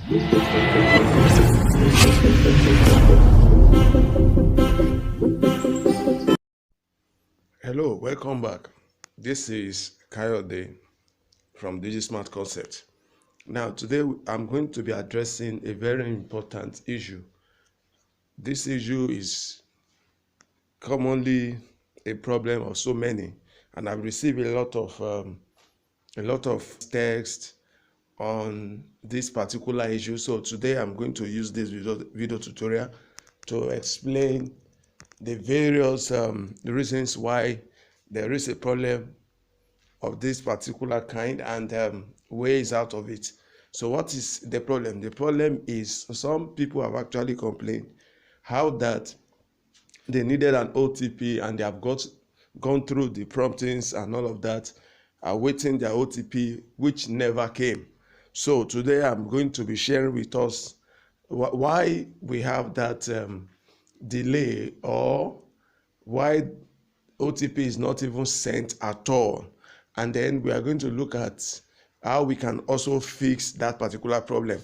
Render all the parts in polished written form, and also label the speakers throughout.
Speaker 1: Hello, welcome back. This is Kayode from DigiSmart Concept. Now, today I'm going to be addressing a very important issue. This issue is commonly a problem of so many, and I've received a lot of text on this particular issue. So today I'm going to use this video tutorial to explain the various reasons why there is a problem of this particular kind and ways out of it. So what is the problem? The problem is some people have actually complained how that they needed an OTP and they have gone through the promptings and all of that, awaiting their OTP, which never came. So today I'm going to be sharing with us why we have that delay, or why OTP is not even sent at all. And then we are going to look at how we can also fix that particular problem.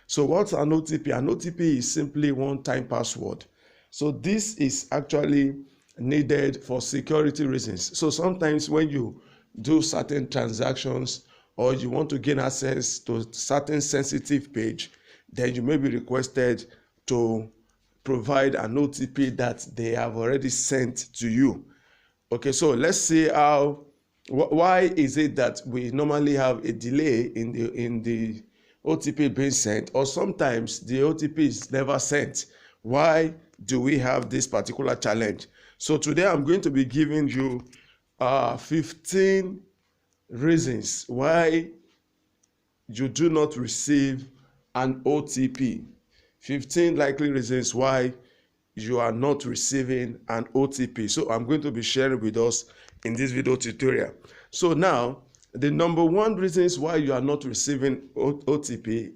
Speaker 1: So what's an OTP? An OTP is simply one-time password. So this is actually needed for security reasons. So sometimes when you do certain transactions or you want to gain access to certain sensitive page, then you may be requested to provide an OTP that they have already sent to you. Okay, so let's see why is it that we normally have a delay in the OTP being sent, or sometimes the OTP is never sent. Why do we have this particular challenge? So today I'm going to be giving you 15 reasons why you do not receive an OTP. 15 likely reasons why you are not receiving an OTP. So I'm going to be sharing with us in this video tutorial. So now, the number one reasons why you are not receiving OTP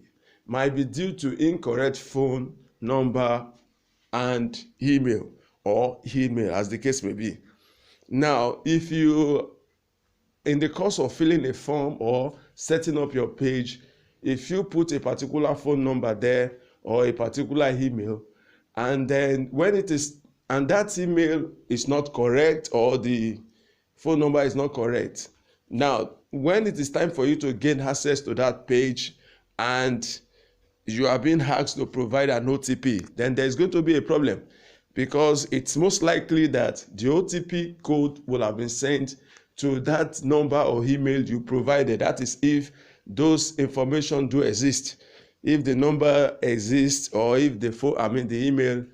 Speaker 1: might be due to incorrect phone number and email, or email as the case may be. Now, if you, in the course of filling a form or setting up your page, if you put a particular phone number there or a particular email, and then when it is, and that email is not correct or the phone number is not correct, now when it is time for you to gain access to that page and you are being asked to provide an OTP, then there's going to be a problem, because it's most likely that the OTP code will have been sent to that number or email you provided. That is, if those information do exist. If the number exists, or if the email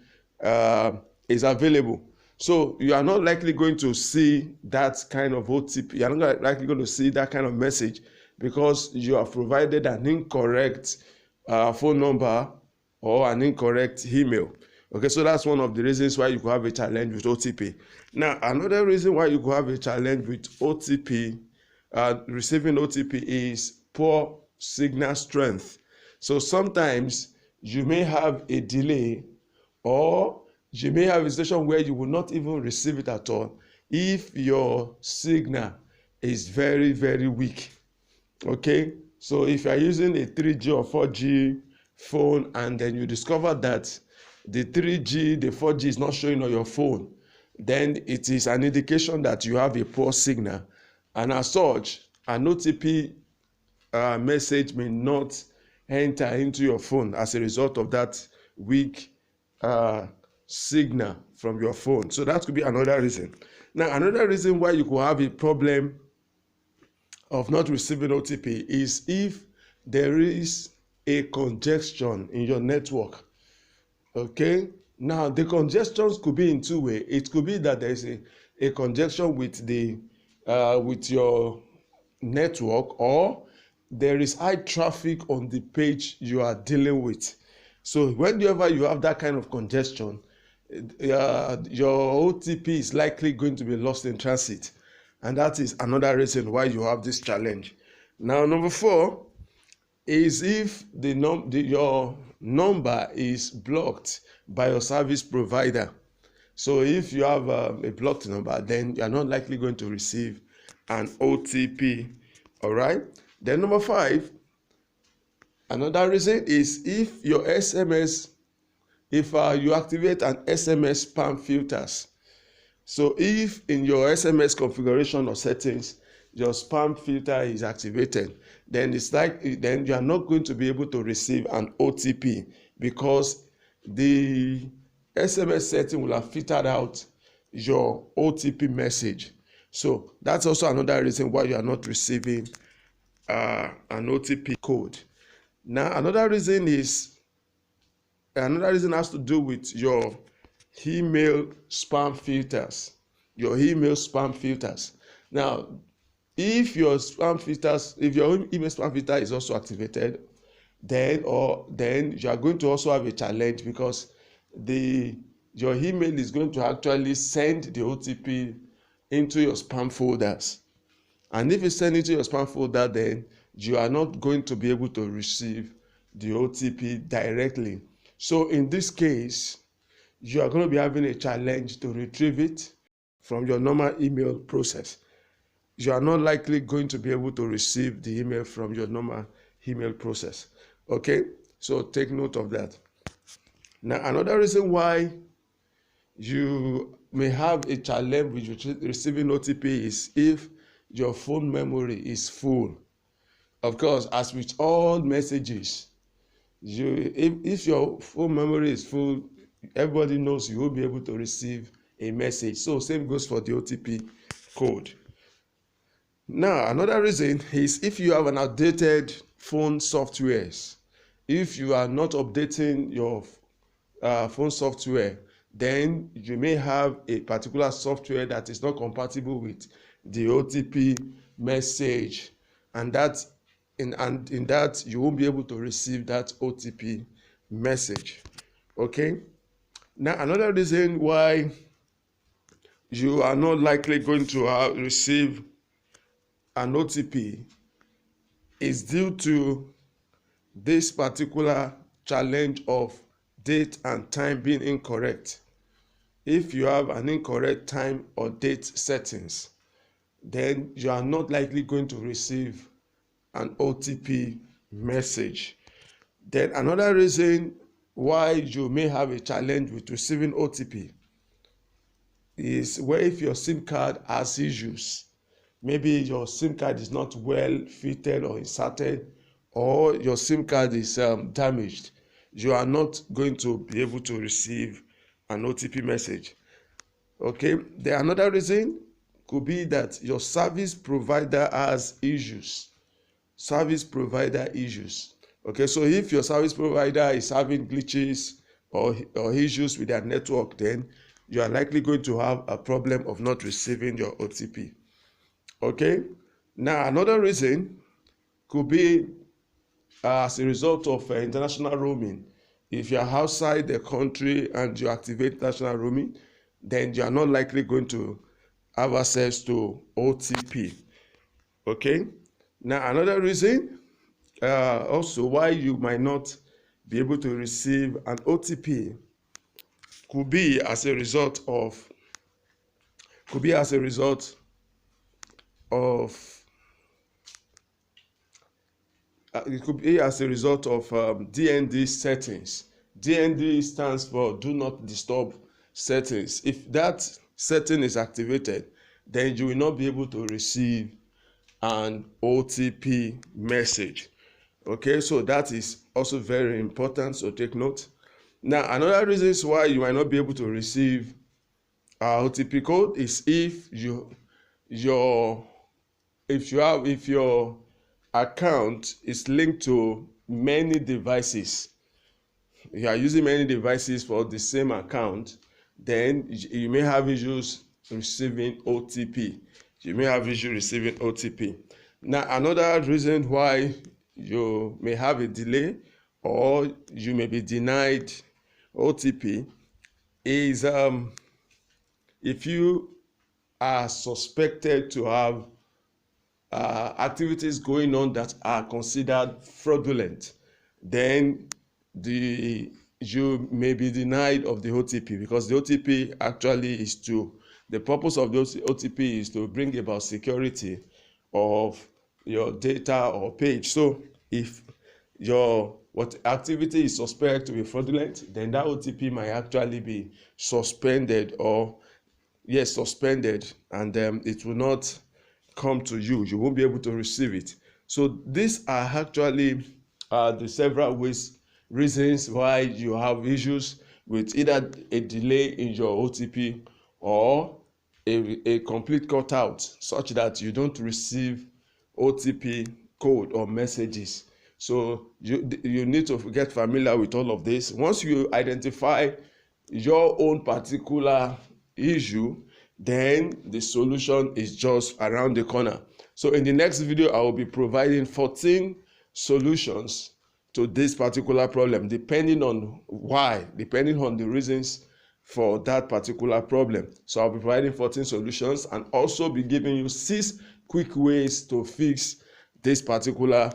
Speaker 1: is available. So you are not likely going to see that kind of OTP. You are not likely going to see that kind of message, because you have provided an incorrect phone number or an incorrect email. Okay, so that's one of the reasons why you could have a challenge with OTP. Now, another reason why you could have a challenge with OTP, receiving OTP, is poor signal strength. So sometimes you may have a delay, or you may have a situation where you will not even receive it at all if your signal is very, very weak. Okay, so if you are using a 3G or 4G phone and then you discover that the 3G, the 4G is not showing on your phone, then it is an indication that you have a poor signal, and as such, an OTP message may not enter into your phone as a result of that weak signal from your phone. So that could be another reason. Now, another reason why you could have a problem of not receiving OTP is if there is a congestion in your network. Okay, now the congestions could be in two ways. It could be that there is a congestion with your network, or there is high traffic on the page you are dealing with. So whenever you have that kind of congestion, your OTP is likely going to be lost in transit, and that is another reason why you have this challenge. Now, number 4 is if your number is blocked by your service provider. So if you have a blocked number, then you are not likely going to receive an OTP. All right. Then number 5, Another reason is if your SMS, if you activate an SMS spam filters. So if in your SMS configuration or settings, your spam filter is activated, then then you are not going to be able to receive an OTP because the SMS setting will have filtered out your OTP message. So that's also another reason why you are not receiving an OTP code. Now, another reason has to do with your email spam filters. Your email spam filters. Now, if your email spam filter is also activated, then you are going to also have a challenge because your email is going to actually send the OTP into your spam folders. And if you send it to your spam folder, then you are not going to be able to receive the OTP directly. So in this case, you are going to be having a challenge to retrieve it from your normal email process. You are not likely going to be able to receive the email from your normal email process. Okay, so take note of that. Now, another reason why you may have a challenge with receiving OTP is if your phone memory is full. Of course, as with all messages, if your phone memory is full, everybody knows you will be able to receive a message. So same goes for the OTP code. Now, another reason is if you have an outdated phone softwares. If you are not updating your phone software, then you may have a particular software that is not compatible with the OTP message, and in that you won't be able to receive that OTP message. Okay. Now, another reason why you are not likely going to receive an OTP is due to this particular challenge of date and time being incorrect. If you have an incorrect time or date settings, then you are not likely going to receive an OTP message. Then another reason why you may have a challenge with receiving OTP is where if your SIM card has issues. Maybe your SIM card is not well fitted or inserted, or your SIM card is damaged. You are not going to be able to receive an OTP message. Okay, the another reason could be that your service provider has issues. Service provider issues. Okay, so if your service provider is having glitches or issues with their network, then you are likely going to have a problem of not receiving your OTP. Okay, now another reason could be as a result of international roaming. If you are outside the country and you activate international roaming, then you are not likely going to have access to OTP. Okay, now another reason also why you might not be able to receive an OTP could be as a result of DND settings. DND stands for Do Not Disturb settings. If that setting is activated, then you will not be able to receive an OTP message. Okay, so that is also very important, so take note. Now, another reason why you might not be able to receive OTP code is if your account is linked to many devices. You are using many devices for the same account, then you may have issues receiving OTP. Now, another reason why you may have a delay or you may be denied OTP is if you are suspected to have activities going on that are considered fraudulent, then you may be denied of the OTP, because the OTP actually the purpose of the OTP is to bring about security of your data or page. So if your what activity is suspected to be fraudulent, then that OTP might actually be suspended, or yes, suspended, and it will not come to you. You won't be able to receive it. So these are actually the several reasons why you have issues with either a delay in your OTP or a complete cutout, such that you don't receive OTP code or messages. So you need to get familiar with all of this. Once you identify your own particular issue, then the solution is just around the corner. So in the next video, I will be providing 14 solutions to this particular problem, depending on the reasons for that particular problem. So I'll be providing 14 solutions and also be giving you 6 quick ways to fix this particular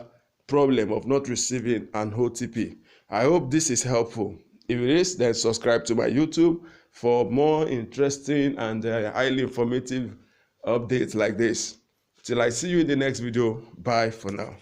Speaker 1: problem of not receiving an OTP. I hope this is helpful. If it is, then subscribe to my YouTube for more interesting and highly informative updates like this. Till I see you in the next video, bye for now.